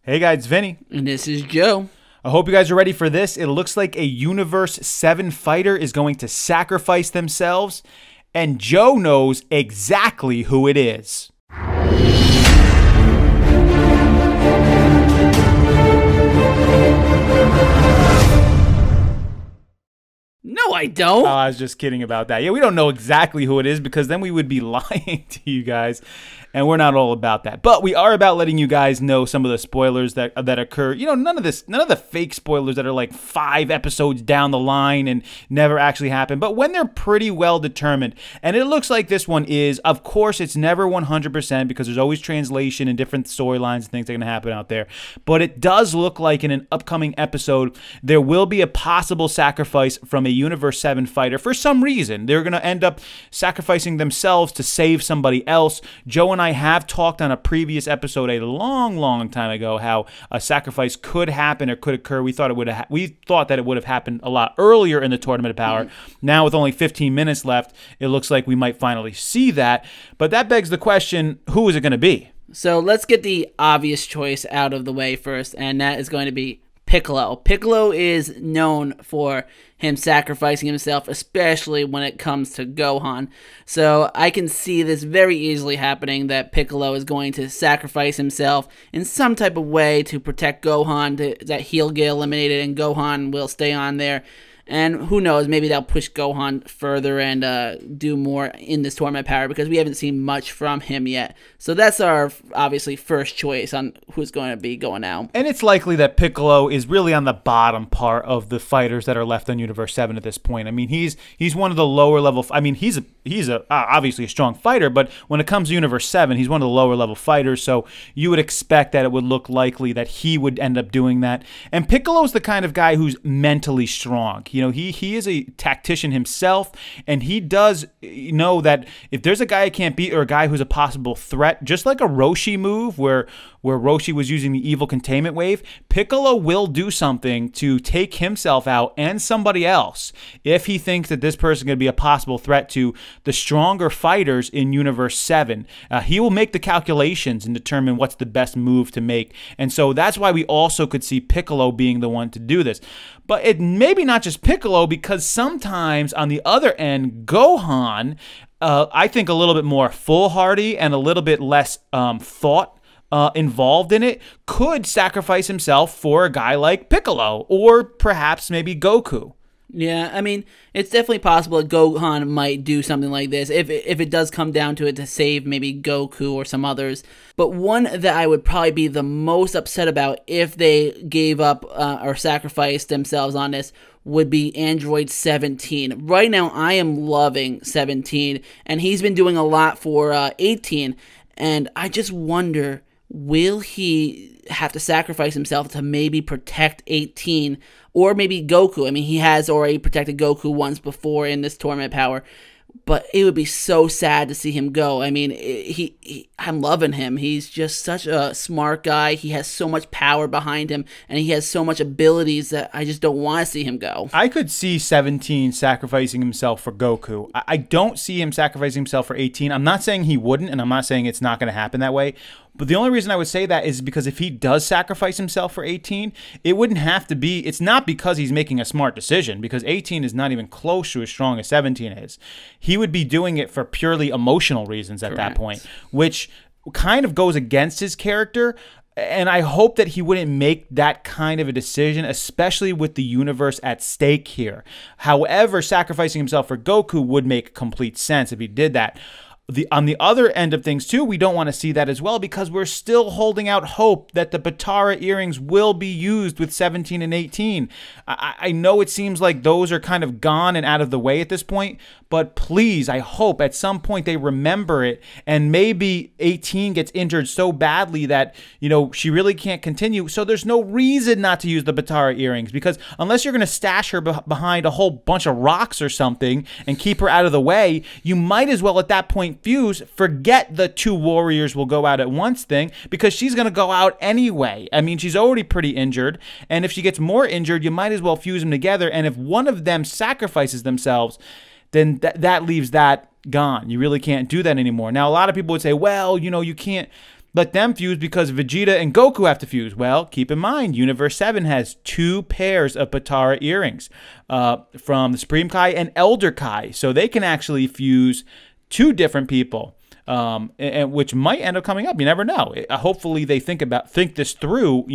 Hey guys, it's Vinny. And this is Joe. I hope you guys are ready for this. It looks like a Universe 7 fighter is going to sacrifice themselves, and Joe knows exactly who it is. No, I don't. Oh, I was just kidding about that. Yeah, we don't know exactly who it is because then we would be lying to you guys, and we're not all about that. But we are about letting you guys know some of the spoilers that occur. You know, none of the fake spoilers that are like 5 episodes down the line and never actually happen. But when they're pretty well determined, and it looks like this one is, of course, it's never 100% because there's always translation and different storylines and things that are going to happen out there. But it does look like in an upcoming episode, there will be a possible sacrifice from a Universe 7 fighter. For some reason, they're going to end up sacrificing themselves to save somebody else. Joe and I have talked on a previous episode a long time ago how a sacrifice could happen or could occur. We thought that it would have happened a lot earlier in the Tournament of Power. Now with only 15 minutes left, it looks like we might finally see that. But that begs the question, who is it going to be? So let's get the obvious choice out of the way first, and that is going to be Piccolo. Piccolo is known for him sacrificing himself, especially when it comes to Gohan. So I can see this very easily happening, that Piccolo is going to sacrifice himself in some type of way to protect Gohan, that he'll get eliminated and Gohan will stay on there. And who knows, maybe they'll push Gohan further and do more in this Tournament of Power because we haven't seen much from him yet. So that's our, obviously, first choice on who's going to be going out. And it's likely that Piccolo is really on the bottom part of the fighters that are left on Universe 7 at this point. I mean, he's one of the lower level. I mean, he's obviously a strong fighter, but when it comes to Universe 7, he's one of the lower level fighters. So you would expect that it would look likely that he would end up doing that. And Piccolo's the kind of guy who's mentally strong. You know, he is a tactician himself, and he does know that if there's a guy he can't beat or a guy who's a possible threat, just like a Roshi move where Roshi was using the evil containment wave, Piccolo will do something to take himself out and somebody else if he thinks that this person is going to be a possible threat to the stronger fighters in Universe 7. He will make the calculations and determine what's the best move to make. And so that's why we also could see Piccolo being the one to do this. But it maybe not just Piccolo, because sometimes on the other end, Gohan, I think a little bit more foolhardy and a little bit less thought involved in it, could sacrifice himself for a guy like Piccolo or perhaps maybe Goku. Yeah, I mean, it's definitely possible that Gohan might do something like this if it does come down to it to save maybe Goku or some others. But one that I would probably be the most upset about if they gave up or sacrificed themselves on this would be Android 17. Right now, I am loving 17, and he's been doing a lot for 18, and I just wonder, will he have to sacrifice himself to maybe protect 18 or maybe Goku? I mean, he has already protected Goku once before in this Tournament of Power, but it would be so sad to see him go. I mean, I'm loving him. He's just such a smart guy. He has so much power behind him, and he has so much abilities that I just don't want to see him go. I could see 17 sacrificing himself for Goku. I don't see him sacrificing himself for 18. I'm not saying he wouldn't, and I'm not saying it's not going to happen that way. But the only reason I would say that is because if he does sacrifice himself for 18, it wouldn't have to be, it's not because he's making a smart decision, because 18 is not even close to as strong as 17 is. He would be doing it for purely emotional reasons at that point, which kind of goes against his character. And I hope that he wouldn't make that kind of a decision, especially with the universe at stake here. However, sacrificing himself for Goku would make complete sense if he did that. On the other end of things, too, we don't want to see that as well because we're still holding out hope that the Batara earrings will be used with 17 and 18. I know it seems like those are kind of gone and out of the way at this point, but please, I hope at some point they remember it and maybe 18 gets injured so badly that, you know, she really can't continue. So there's no reason not to use the Batara earrings because unless you're going to stash her behind a whole bunch of rocks or something and keep her out of the way, you might as well at that point fuse, forget the 2 warriors will go out at once thing because she's going to go out anyway. I mean, she's already pretty injured, and if she gets more injured, you might as well fuse them together, and if one of them sacrifices themselves, then that leaves that gone. You really can't do that anymore. Now, a lot of people would say, well, you know, you can't let them fuse because Vegeta and Goku have to fuse. Well, keep in mind, Universe 7 has 2 pairs of Potara earrings from the Supreme Kai and Elder Kai. So they can actually fuse 2 different people, and which might end up coming up. You never know. Hopefully they think this through,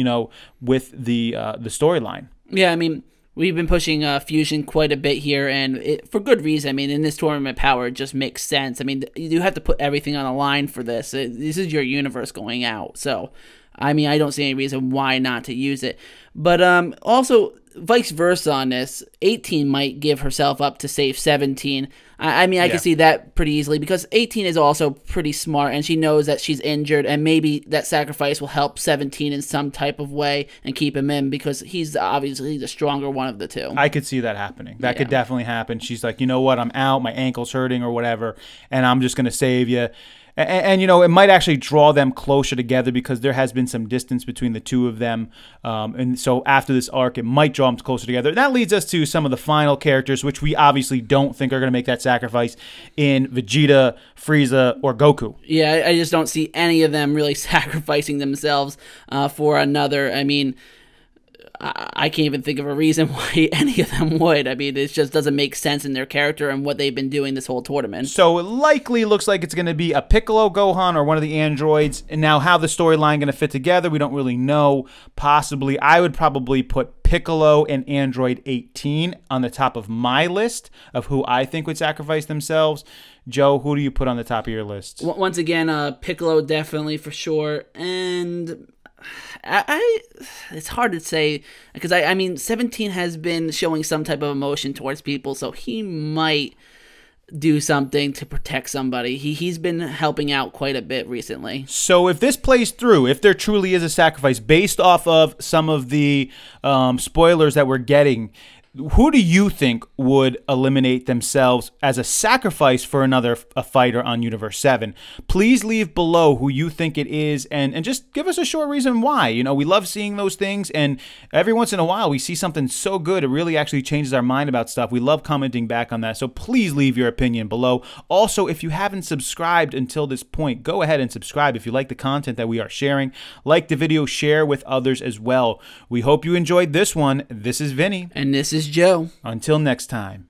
with the storyline. Yeah, I mean, we've been pushing fusion quite a bit here, and for good reason. I mean, in this tournament power, it just makes sense. I mean, you have to put everything on the line for this. This is your universe going out. So, I mean, I don't see any reason why not to use it. But also, vice versa on this, 18 might give herself up to save 17. I mean, I can see that pretty easily because 18 is also pretty smart, and she knows that she's injured, and maybe that sacrifice will help 17 in some type of way and keep him in because he's obviously the stronger one of the 2. I could see that happening. That could definitely happen. She's like, you know what, I'm out, my ankle's hurting or whatever, and I'm just going to save you. And it might actually draw them closer together because there has been some distance between the 2 of them. And so after this arc, it might draw them closer together. And that leads us to some of the final characters, which we obviously don't think are going to make that sacrifice in Vegeta, Frieza, or Goku. Yeah, I just don't see any of them really sacrificing themselves for another. I mean, I can't even think of a reason why any of them would. I mean, it just doesn't make sense in their character and what they've been doing this whole tournament. So it likely looks like it's going to be a Piccolo Gohan or one of the androids. And now how the storyline going to fit together, we don't really know. Possibly, I would probably put Piccolo and Android 18 on the top of my list of who I think would sacrifice themselves. Joe, who do you put on the top of your list? Once again, Piccolo definitely for sure. And it's hard to say because I mean 17 has been showing some type of emotion towards people, so he might do something to protect somebody. He's been helping out quite a bit recently. So if this plays through, if there truly is a sacrifice based off of some of the spoilers that we're getting, who do you think would eliminate themselves as a sacrifice for a fighter on Universe 7? Please leave below who you think it is and just give us a short reason why. We love seeing those things, and every once in a while we see something so good it really actually changes our mind about stuff. We love commenting back on that, so please leave your opinion below. Also, if you haven't subscribed until this point, go ahead and subscribe if you like the content that we are sharing. Like the video, share with others as well. We hope you enjoyed this one. This is Vinny. And this is Joe. Until next time.